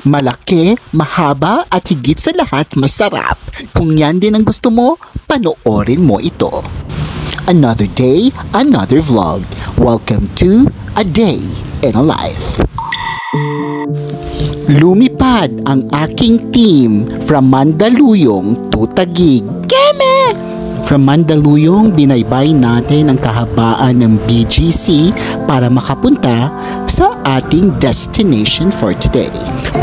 Malaki, mahaba at higit sa lahat masarap. Kung yan din ang gusto mo, panoorin mo ito. Another day, another vlog. Welcome to A Day in a Life. Lumipad ang aking team from Mandaluyong to Taguig. Keme! From Mandaluyong, binaybay natin ang kahabaan ng BGC para makapunta sa ating destination for today.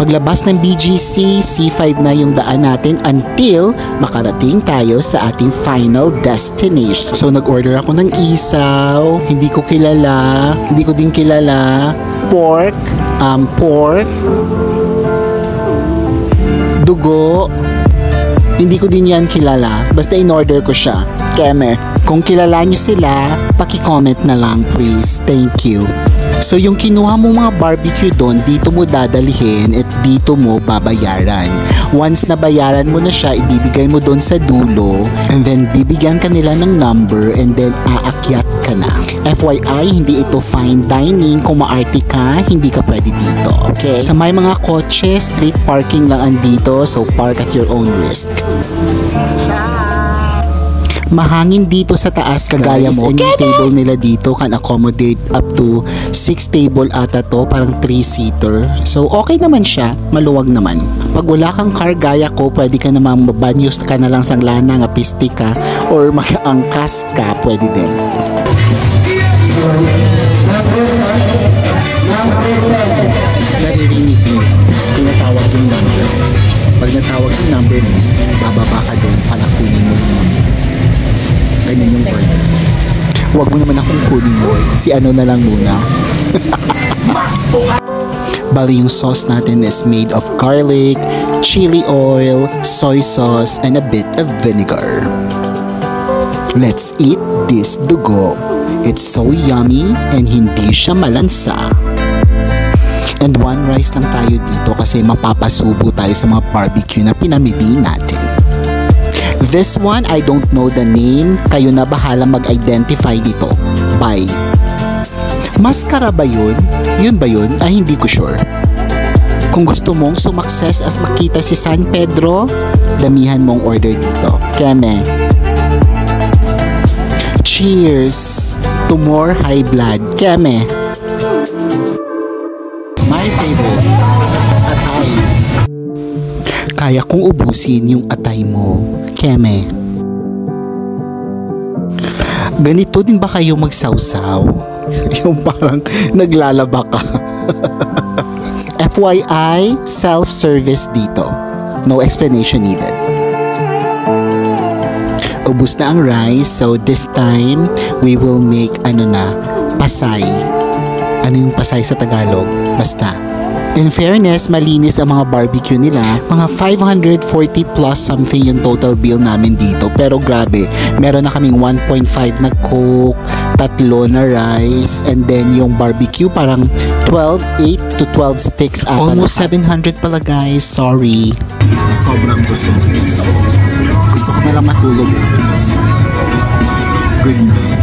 Paglabas ng BGC, C5 na yung daan natin until makarating tayo sa ating final destination. So nag-order ako ng isaw, hindi ko din kilala, pork, dugo, hindi ko din yan kilala. Basta in-order ko siya. Keme. Kung kilala nyo sila, paki-comment na lang please. Thank you. So yung kinuha mo mga barbecue doon, dito mo dadalhin at dito mo babayaran. Once na bayaran mo na siya, ibibigay mo doon sa dulo and then bibigyan ka nila ng number and then aakyat ka na. FYI, hindi ito fine dining. Kung maarte ka, hindi ka pwede dito. Okay? Sa may mga kotse, street parking lang andito, so park at your own risk. Mahangin dito sa taas kagaya mo. And yung table nila dito can accommodate up to 6 table ata to, parang 3-seater. So okay naman siya, maluwag naman. Pag wala kang car gaya ko, pwede ka namang mabanyos ka na lang sang lana nga pisti ka or mag-angkas ka, pwede din. Naririnig mo, tinatawag yung number. Pag natawag yung number mo, bababa ka doon, palakunin mo yung number. Ganyan yung word. Huwag mo naman akong kunin mo. Si ano na lang muna. Bali yung sauce natin is made of garlic, chili oil, soy sauce, and a bit of vinegar. Let's eat this dugo. It's so yummy and hindi siya malansa. And one rice lang tayo dito kasi mapapasubo tayo sa mga barbecue na pinamili natin. This one, I don't know the name. Kayo na bahala mag-identify dito. Bye. Maskara ba yun? Yun ba yun? Ay, hindi ko sure. Kung gusto mong sumakses as makita si San Pedro, damihan mong order dito. Keme. Cheers to more high blood. Keme. My favorite. Atay. Kaya kong ubusin yung atay mo. Keme. Ganito din ba kayo magsawsaw? Yung parang naglalaba ka. FYI, self-service dito. No explanation needed. Ubus na ang rice, so this time, we will make pasay. Ano yung pasay sa Tagalog? Basta. In fairness, malinis ang mga barbecue nila. Mga 540 plus something yung total bill namin dito. Pero grabe, meron na kaming 1.5 na coke, 3 na rice, and then yung barbecue parang 8 to 12 sticks ata. Almost 700 pala guys, sorry. Sobrang gusto. Gusto ko na lang matulog. Good night.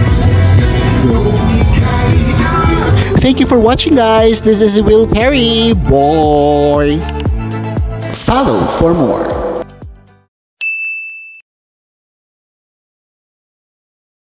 Thank you for watching guys. This is Will Perry. Boy. Follow for more.